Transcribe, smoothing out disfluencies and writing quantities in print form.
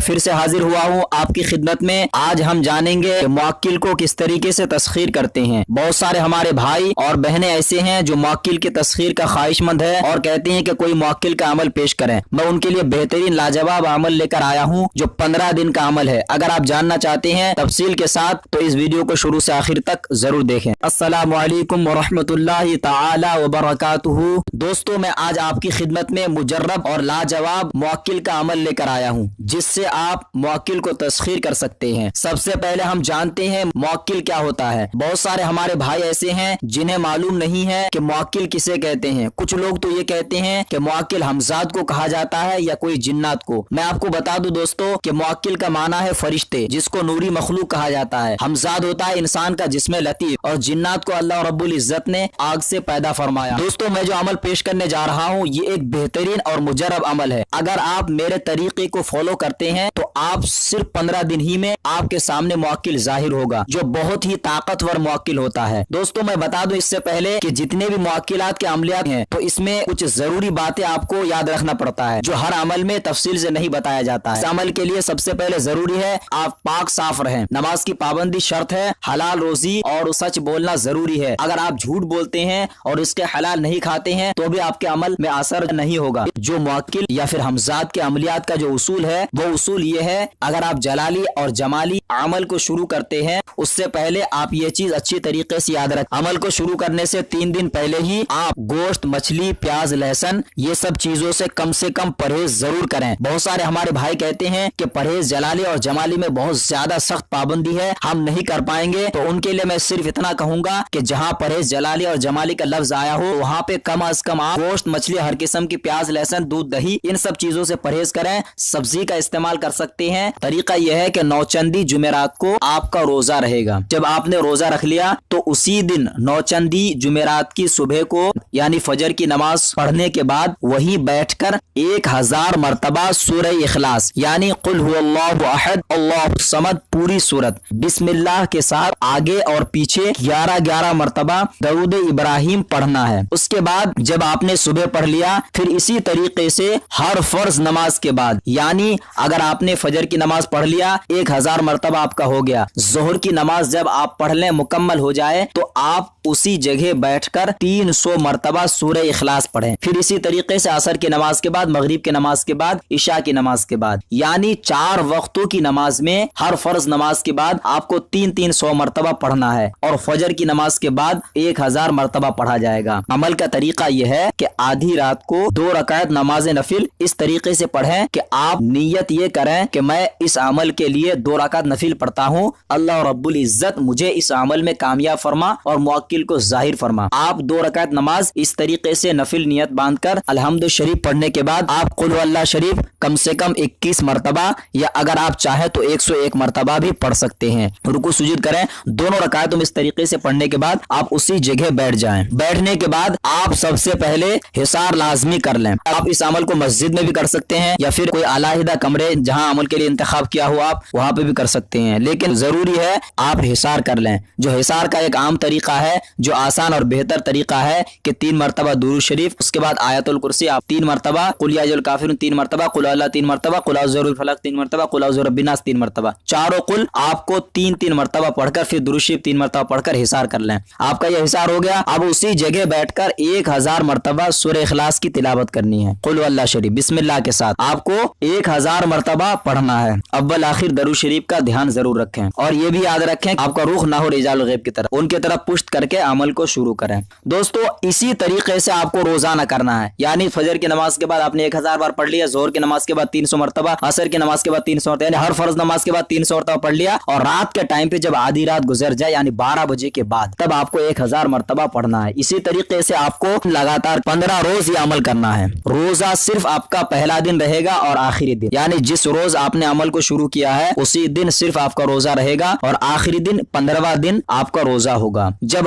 پھر سے حاضر ہوا ہوں آپ کی خدمت میں۔ آج ہم جانیں گے کہ موکل کو کس طریقے سے تسخیر کرتے ہیں۔ بہت سارے ہمارے بھائی اور بہنیں ایسے ہیں جو موکل کی تسخیر کا خواہش مند ہے اور کہتے ہیں کہ کوئی موکل کا عمل پیش کریں۔ میں ان کے لیے بہترین لاجواب عمل لے کر آیا ہوں جو 15 دن کا عمل ہے۔ اگر آپ جاننا چاہتے ہیں تفصیل کے ساتھ تو اس ویڈیو کو شروع سے آخر تک ضرور دیکھیں۔ السلام علیکم ورحمۃ اللہ تعالی وبرکاتہ۔ دوستو، میں آج آپ کی خدمت میں مجرب اور لاجواب موکل کا عمل لے کر آیا ہوں جس سے آپ موکل کو تسخیر کر سکتے ہیں۔ سب سے پہلے ہم جانتے ہیں موکل کیا ہوتا ہے۔ بہت سارے ہمارے بھائی ایسے ہیں جنہیں معلوم نہیں ہے کہ موکل کسے کہتے ہیں۔ کچھ لوگ تو یہ کہتے ہیں کہ موکل حمزات کو کہا جاتا ہے یا کوئی جنات کو۔ میں آپ کو بتا دوں دوستو کہ موکل کا معنی ہے فرشتے، جس کو نوری مخلوق کہا جاتا ہے۔ حمزات ہوتا ہے انسان کا جسم لطیف، اور جنات کو اللہ رب العزت نے آگ سے پیدا فرمایا۔ دوستو، میں جو عمل پیش کرنے جا رہا ہوں یہ ایک بہترین اور مجرب عمل ہے۔ اگر آپ میرے طریقے کو فالو کرتے ہیں تو آپ صرف 15 دن ہی میں آپ کے سامنے موکل ظاہر ہوگا، جو بہت ہی طاقتور موکل ہوتا ہے۔ دوستو، میں بتا دوں اس سے پہلے کہ جتنے بھی موکلات کے عملیات ہیں تو اس میں کچھ ضروری باتیں آپ کو یاد رکھنا پڑتا ہے جو ہر عمل میں تفصیل سے نہیں بتایا جاتا ہے۔ اس عمل کے لیے سب سے پہلے ضروری ہے آپ پاک صاف رہیں۔ نماز کی پابندی شرط ہے، حلال روزی اور سچ بولنا ضروری ہے۔ اگر آپ جھوٹ بولتے ہیں اور اس کے حلال نہیں کھاتے ہیں تو بھی آپ کے عمل میں اثر نہیں ہوگا۔ جو موکل یا پھر حمزات کے عملیات کا جو اصول ہے وہ اصول یہ ہے، اگر آپ جلالی اور جمالی عمل کو شروع کرتے ہیں اس سے پہلے آپ یہ چیز اچھی طریقے سے یاد رکھیں، عمل کو شروع کرنے سے 3 دن پہلے ہی آپ گوشت، مچھلی، پیاز، لہسن یہ سب چیزوں سے کم پرہیز ضرور کریں۔ بہت سارے ہمارے بھائی کہتے ہیں کہ پرہیز جلالی اور جمالی میں بہت زیادہ سخت پابندی ہے، ہم نہیں کر پائیں گے، تو ان کے لیے میں صرف اتنا کہوں گا کہ جہاں پرہیز جلالی اور جمالی کا لفظ آیا ہو وہاں پہ کم از کم آپ گوشت، مچھلی، ہر قسم کی پیاز، لہسن، دودھ، دہی ان سب چیزوں سے پرہیز کریں۔ سبزی کا استعمال کر سکتے ہیں۔ طریقہ یہ ہے کہ نوچندی جمعرات کو آپ کا روزہ رہے گا۔ جب آپ نے روزہ رکھ لیا تو اسی دن نوچندی جمعرات کی صبح کو یعنی فجر کی نماز پڑھنے کے بعد وہیں بیٹھ کر 1000 مرتبہ سورہ اخلاص یعنی قل هو اللہ احد اللہ الصمد پوری سورت بسم اللہ کے ساتھ آگے اور پیچھے 11 مرتبہ درود ابراہیم پڑھنا ہے۔ اس کے بعد جب آپ نے صبح پڑھ لیا پھر اسی طریقے سے ہر فرض نماز کے بعد یعنی اگر آپ نے فجر کی نماز پڑھ لیا 1000 مرتبہ آپ کا ہو گیا، ظہر کی نماز جب آپ پڑھ لیں مکمل ہو جائے تو آپ اسی جگہ بیٹھ کر 300 مرتبہ سورہ اخلاص پڑھیں۔ پھر اسی طریقے سے عصر کی نماز کے بعد، مغرب کی نماز کے بعد، عشاء کی نماز کے بعد یعنی 4 وقتوں کی نماز میں ہر فرض نماز کے بعد آپ کو 300 مرتبہ پڑھنا ہے، اور فجر کی نماز کے بعد 1000 مرتبہ پڑھا جائے گا۔ عمل کا طریقہ یہ ہے کہ آدھی رات کو 2 رکعت نماز نفل اس طریقے سے پڑھیں کہ آپ نیت یہ کریں کہ میں اس عمل کے لیے 2 رکعت نفل پڑھتا ہوں، اللہ رب العزت مجھے اس عمل میں کامیاب فرما اور موکل کو ظاہر فرما۔ آپ 2 رکعت نماز اس طریقے سے نفل نیت باندھ کر الحمد شریف پڑھنے کے بعد آپ قل هو اللہ شریف کم سے کم 21 مرتبہ یا اگر آپ چاہیں تو 101 مرتبہ بھی پڑھ سکتے ہیں۔ رکوع سجود کریں، دونوں رکعتوں اس طریقے سے پڑھنے کے بعد آپ اسی جگہ بیٹھ جائیں۔ بیٹھنے کے بعد آپ سب سے پہلے حصار لازمی کر لیں۔ آپ اس عمل کو مسجد میں بھی کر سکتے ہیں یا پھر کوئی علیحدہ کمرے جہاں عمل کے لیے انتخاب کیا ہو آپ وہاں پہ بھی کر سکتے ہیں، لیکن ضروری ہے آپ حصار کر لیں۔ جو حصار کا ایک عام طریقہ ہے، جو آسان اور بہتر طریقہ ہے کہ 3 مرتبہ درود شریف، اس کے بعد آیت الکرسی آپ 3 مرتبہ، قل یا ایھا الکافرون 3 مرتبہ، قل اللہ 3 مرتبہ، قل اعوذ برب الفلق 3 مرتبہ، قل اعوذ برب الناس 3 مرتبہ، چاروں قل آپ کو 3 مرتبہ پڑھ کر پھر درود شریف 3 مرتبہ پڑھ کر حصار کر لیں۔ آپ کا یہ حصار ہو گیا۔ اب اسی جگہ بیٹھ کر 1000 مرتبہ سورہ اخلاص کی تلاوت کرنی ہے، قل اللہ شریف بسم اللہ کے ساتھ آپ کو 1000 مرتبہ پڑھنا ہے۔ اول آخر درود شریف کا دھیان ضرور رکھیں اور یہ بھی یاد رکھیں آپ کا رخ نہ ہو رجال الغیب کی طرف، ان کی طرف پشت کر کے عمل کو شروع کریں۔ دوستو، اسی طریقے سے آپ کو روزانہ کرنا ہے، یعنی فجر کی نماز کے بعد آپ نے 1000 بار پڑھ لیا، ظہر کی نماز کے بعد 300 مرتبہ، عصر کی نماز کے بعد 300 مرتبہ، یعنی ہر فرض نماز کے بعد 300 مرتبہ پڑھ لیا، اور رات کے ٹائم پہ جب آدھی رات گزر جائے یعنی 12 بجے کے بعد تب آپ کو 1000 مرتبہ پڑھنا ہے۔ اسی طریقے سے آپ کو لگاتار 15 روز یہ عمل کرنا ہے۔ روزہ صرف آپ کا پہلا دن رہے گا اور آخری دن، یعنی جس روز آپ نے عمل کو شروع کیا ہے اسی دن صرف آپ کا روزہ رہے گا اور آخری دن 15واں دن آپ کا روزہ ہوگا۔ جب